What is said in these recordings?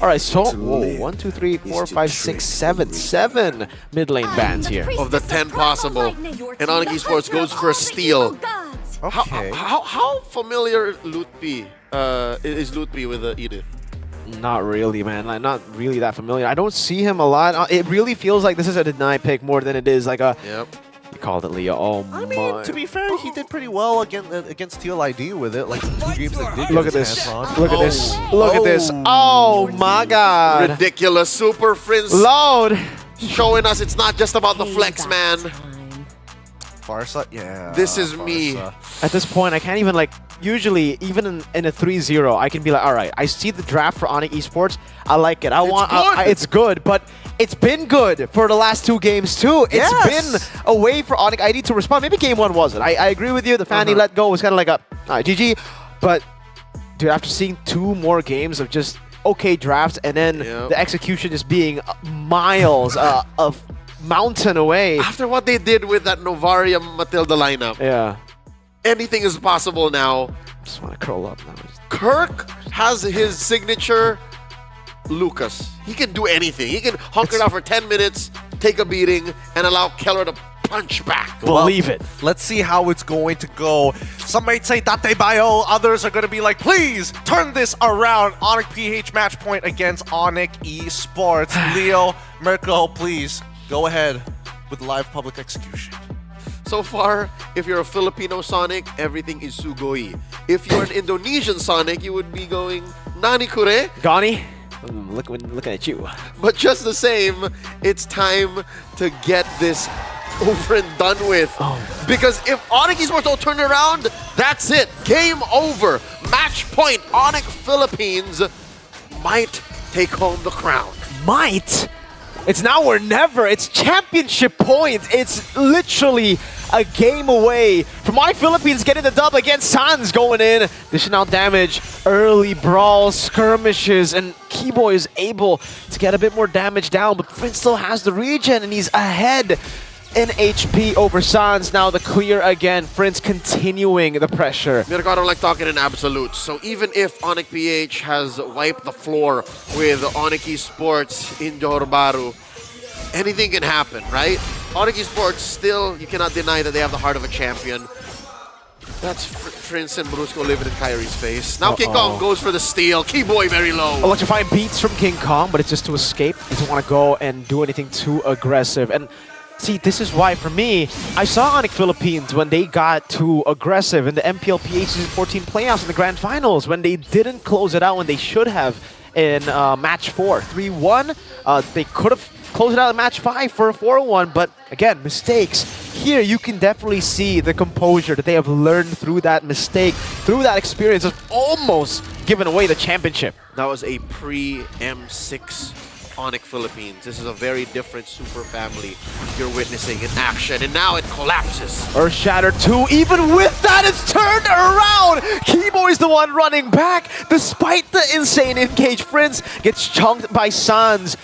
All right, so 1, 2, 3, 4, 5, 6, 7 mid lane bans here. Of the 10 possible, and ONIC Esports goes for a steal. Okay. How familiar Lutpi is Lutpi with Edith? Not really, man. Like, not really that familiar. I don't see him a lot. It really feels like this is a deny pick more than it is like a... Yep. You called it, Leo. Oh I mean, to be fair, he did pretty well against Teal ID with it. Like the 2 games that did. Look at this. Look at this. Look at this. Oh my God. Ridiculous. Super Prince Load. showing us it's not just about the flex, man. Farsa, yeah. This is me. At this point, I can't even like. Usually, even in a 3-0, I can be like, all right, I see the draft for ONIC Esports. I like it. It's good, but it's been good for the last 2 games too. It's been a way for ONIC ID to respond. Maybe game 1 wasn't. I agree with you. The Fanny let go was kind of like a GG. But dude, after seeing 2 more games of just okay drafts and then the execution just being miles of mountain away. After what they did with that Novaria Matilda lineup. Yeah. Anything is possible now. Just want to curl up now. Kirk has his signature Lucas. He can do anything. He can hunker down for 10 minutes, take a beating, and allow Keller to punch back. Believe it. Let's see how it's going to go. Some might say Date Bio, others are going to be like, please turn this around. ONIC PH match point against ONIC Esports. Leo, Mirko, please go ahead with live public execution. So far, if you're a Filipino Sonic, everything is sugoi. If you're an Indonesian Sonic, you would be going nani kure. Gani, looking at you. But just the same, it's time to get this over and done with. Because if ONIC Esports don't turn it around, that's it. Game over. Match point. ONIC Philippines might take home the crown. Might? It's now or never. It's championship points. It's literally a game away from my Philippines getting the dub against Sans going in. Dishing out damage, early brawls, skirmishes, and Keyboy is able to get a bit more damage down, but Prince still has the regen and he's ahead in HP over Sans. Now the clear again. Prince continuing the pressure. Mirko, I don't like talking in absolutes. So even if ONIC PH has wiped the floor with ONIC Esports in Johor Bahru, anything can happen, right? ONIC Esports still, you cannot deny that they have the heart of a champion. That's Prince and Brusco living in Kyrie's face. Now King Kong goes for the steal. Keyboy very low. Electrifying beats from King Kong, but it's just to escape. He doesn't want to go and do anything too aggressive. And see, this is why, for me, I saw ONIC Philippines when they got too aggressive in the MPLPH Season 14 playoffs in the Grand Finals, when they didn't close it out when they should have in Match 4. 3-1, they could have closed it out in Match 5 for a 4-1, but again, mistakes. Here, you can definitely see the composure that they have learned through that mistake, through that experience of almost giving away the championship. That was a pre-M6 ONIC Philippines. This is a very different super family you're witnessing in action, and now it collapses. Earth Shatter 2, even with that, it's turned around! Keyboy's the one running back, despite the insane engage. Prince gets chunked by Sans.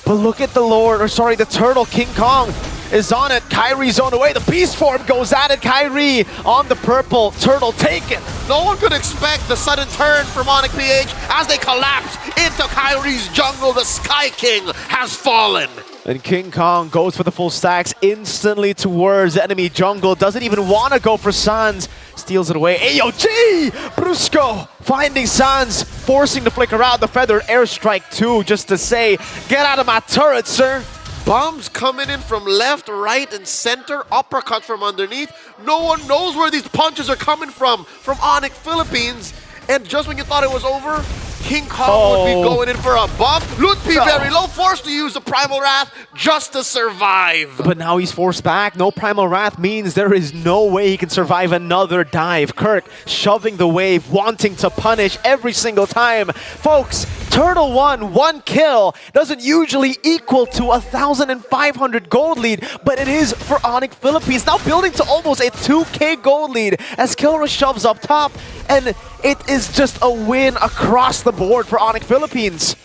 But look at the Lord, or sorry, the Turtle. King Kong is on it. Kyrie's on the way. The Beast Form goes at it. Kyrie on the purple. Turtle taken. No one could expect the sudden turn from ONIC PH as they collapse into Kyrie's jungle. The Sky King has fallen. And King Kong goes for the full stacks instantly towards enemy jungle. Doesn't even want to go for Sans. Steals it away. AOG! Brusco finding Sans, forcing the flicker out. The feathered airstrike too, just to say, get out of my turret, sir. Bombs coming in from left, right, and center. Uppercuts from underneath. No one knows where these punches are coming from ONIC Philippines. And just when you thought it was over, King Kong would be going in for a buff. Lutpi very low, forced to use the Primal Wrath just to survive. But now he's forced back. No Primal Wrath means there is no way he can survive another dive. Kirk shoving the wave, wanting to punish every single time. Folks, Turtle won 1 kill. Doesn't usually equal to 1,500 gold lead, but it is for ONIC Philippines. Now building to almost a 2K gold lead as Kilra shoves up top. And it is just a win across the board for ONIC Philippines.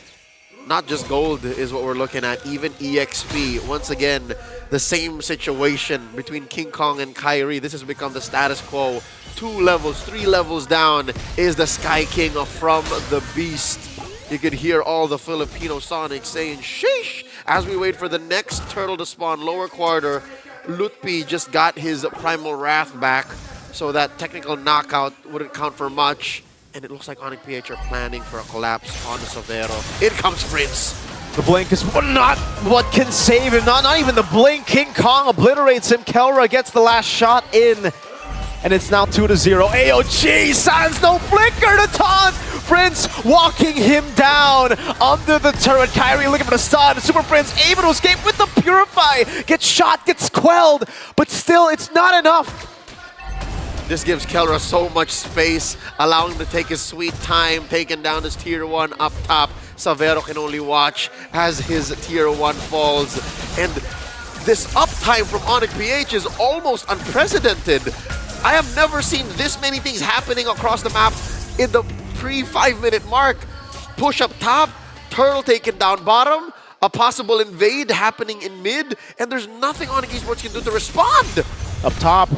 Not just gold is what we're looking at, even EXP. Once again, the same situation between King Kong and Kyrie. This has become the status quo. 2 levels, 3 levels down is the Sky King from the Beast. You could hear all the Filipino Sonics saying sheesh as we wait for the next turtle to spawn lower quarter. Lutpi just got his Primal Wrath back, so that technical knockout wouldn't count for much. And it looks like ONIC PH are planning for a collapse on Savero. In comes Prince. The blink is not what can save him. Not even the blink. King Kong obliterates him. Kelra gets the last shot in. And it's now 2-0. AOG, Sans no flicker to taunt. Prince walking him down under the turret. Kyrie looking for the stun. Super Prince able to escape with the Purify. Gets shot, gets quelled, but still it's not enough. This gives Kelra so much space, allowing him to take his sweet time, taking down his tier 1 up top. Savero can only watch as his tier 1 falls. And this uptime from ONIC PH is almost unprecedented. I have never seen this many things happening across the map in the pre-5-minute mark. Push up top, turtle taken down bottom, a possible invade happening in mid, and there's nothing ONIC Esports can do to respond. Up top,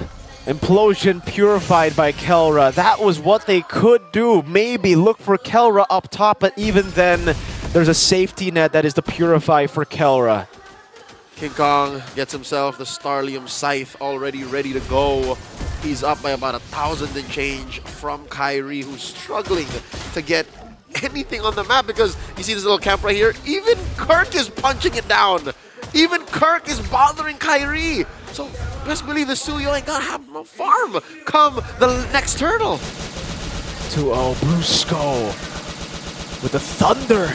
Implosion purified by Kelra. That was what they could do. Maybe look for Kelra up top, but even then, there's a safety net that is the Purify for Kelra. King Kong gets himself the Starlium Scythe already ready to go. He's up by about 1,000 and change from Kyrie, who's struggling to get anything on the map because you see this little camp right here. Even Kirk is punching it down. Even Kirk is bothering Kyrie. So best believe the Suyo ain't gonna have no farm come the next turtle. 2-0 Brusco with the thunder.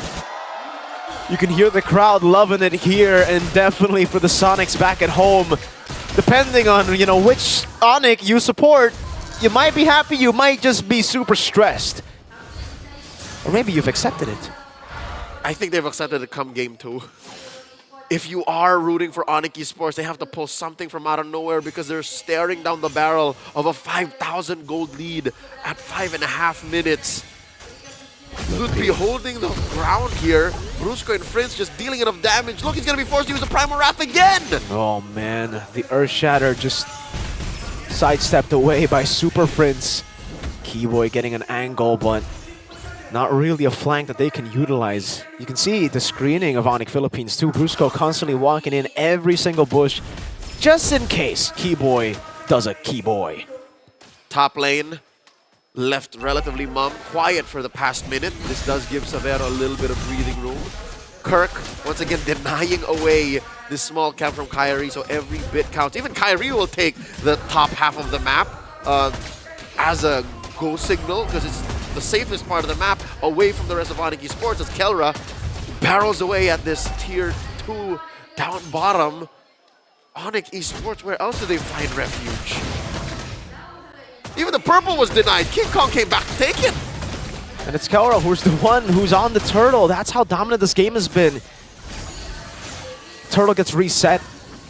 You can hear the crowd loving it here, and definitely for the Sonics back at home. Depending on, you know, which ONIC you support, you might be happy, you might just be super stressed. Or maybe you've accepted it. I think they've accepted it come game 2. If you are rooting for ONIC Esports, they have to pull something from out of nowhere because they're staring down the barrel of a 5,000 gold lead at 5.5 minutes. Lutpi holding the ground here. Brusco and Prince just dealing enough damage. Look, he's going to be forced to use the Primal Wrath again! Oh man, the Earth Shatter just sidestepped away by Super Prince. Keyboy getting an angle, but not really a flank that they can utilize. You can see the screening of ONIC Philippines too. Brusco constantly walking in every single bush, just in case Keyboy does a Keyboy. Top lane, left relatively quiet for the past minute. This does give Savero a little bit of breathing room. Kirk, once again, denying away this small camp from Kyrie, so every bit counts. Even Kyrie will take the top half of the map as a go signal, because it's the safest part of the map away from the rest of ONIC Esports as Kelra barrels away at this tier 2 down bottom. ONIC Esports, where else do they find refuge? Even the purple was denied. King Kong came back to take it. And it's Kelra who's the one who's on the turtle. That's how dominant this game has been. Turtle gets reset,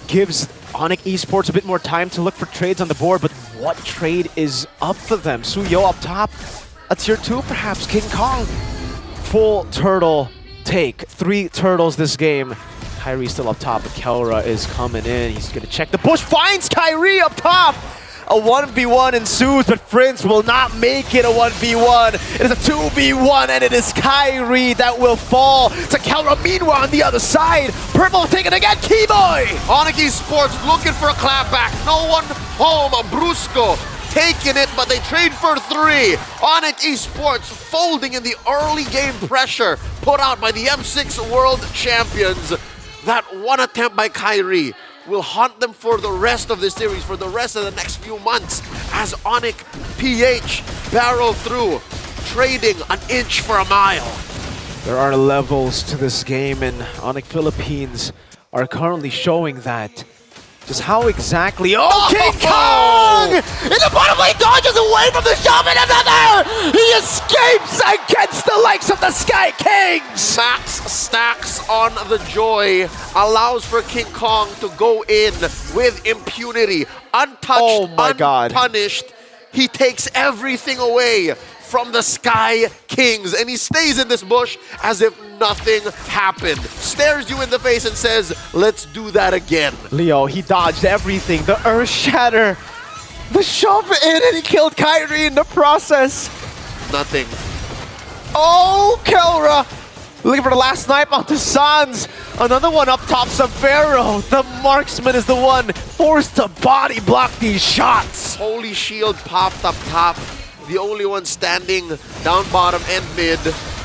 gives ONIC Esports a bit more time to look for trades on the board, but what trade is up for them? Suyo up top, a tier 2 perhaps, King Kong. Full turtle take, 3 turtles this game. Kyrie still up top, but Kelra is coming in. He's gonna check the bush, finds Kyrie up top! A 1v1 ensues, but Prince will not make it a 1v1. It is a 2v1, and it is Kyrie that will fall to Kelra. Meanwhile, on the other side, Purple taking again, Keyboy! ONIC Esports looking for a clapback. No one home. Brusco taking it, but they trade for 3. ONIC Esports folding in the early game pressure put out by the M6 World Champions. That one attempt by Kyrie will haunt them for the rest of this series, for the rest of the next few months, as ONIC PH barrel through, trading an inch for a mile. There are levels to this game, and ONIC Philippines are currently showing that. Just how exactly... Oh, King Kong! In the bottom lane, dodges away from the shove, and another! He escapes against the likes of the Sky Kings! Max stacks on the joy, allows for King Kong to go in with impunity. Untouched, unpunished. He takes everything away from the Sky Kings, and he stays in this bush as if nothing happened. Stares you in the face and says, let's do that again. Leo, he dodged everything. The Earth Shatter, the shove in, and he killed Kyrie in the process. Nothing. Oh, Kelra! Looking for the last snipe onto Sans. Another one up top, Sabero. The marksman is the one forced to body block these shots. Holy Shield popped up top. The only one standing down bottom and mid.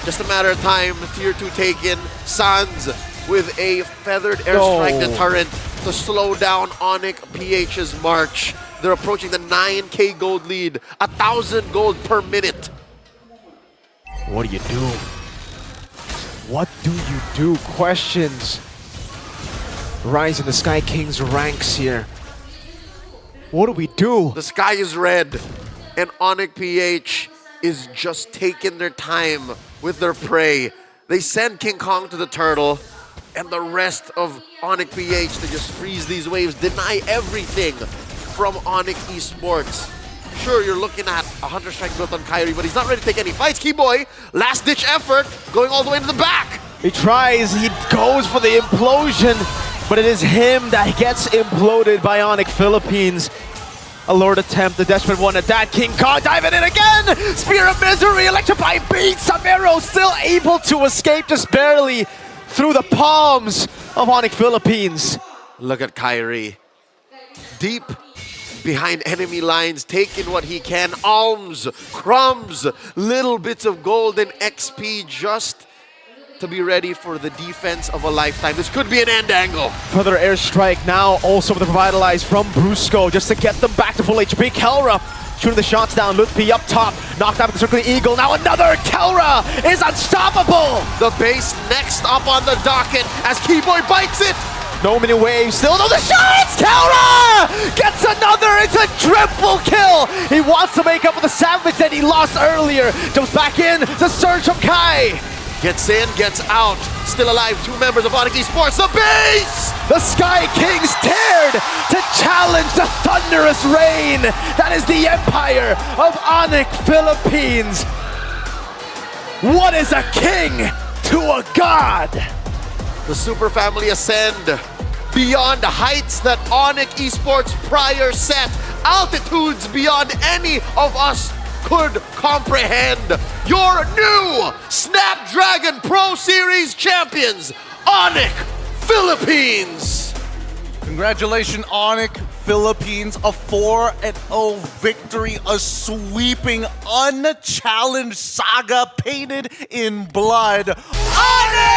Just a matter of time. Tier 2 taken. Sans with a feathered airstrike deterrent to slow down ONIC PH's march. They're approaching the 9k gold lead. 1,000 gold per minute. What do you do? What do you do? Questions rise in the Sky King's ranks here. What do we do? The sky is red, and ONIC PH is just taking their time with their prey. They send King Kong to the turtle, and the rest of ONIC PH to just freeze these waves, deny everything from ONIC Esports. Sure, you're looking at a Hunter Strike built on Kyrie, but he's not ready to take any fights. Keyboy, last-ditch effort, going all the way to the back. He tries, he goes for the implosion, but it is him that gets imploded by ONIC Philippines. A Lord attempt, the desperate one at that. King Kong diving in again! Spear of Misery, Electrify beat! Samero still able to escape just barely through the palms of ONIC Philippines. Look at Kyrie. Deep behind enemy lines, taking what he can. Alms, crumbs, little bits of gold and XP just to be ready for the defense of a lifetime. This could be an end angle. Further airstrike now, also with the Revitalize from Brusco, just to get them back to full HP. Kelra shooting the shots down, Lutpi up top, knocked out with the Circling Eagle. Now another Kelra is unstoppable! The base next up on the docket as Keyboy bites it. No mini waves, still no the shots! Kelra gets another, it's a triple kill! He wants to make up for the savage that he lost earlier. Jumps back in, the surge from Kai. Gets in, gets out. Still alive, 2 members of ONIC Esports. The base! The Sky Kings dared to challenge the thunderous reign. That is the empire of ONIC Philippines. What is a king to a god? The Super Family ascend beyond the heights that ONIC Esports prior set. Altitudes beyond any of us could comprehend. Your new Snapdragon Pro Series champions, ONIC Philippines. Congratulations, ONIC Philippines. A 4-0 victory, a sweeping, unchallenged saga painted in blood. ONIC!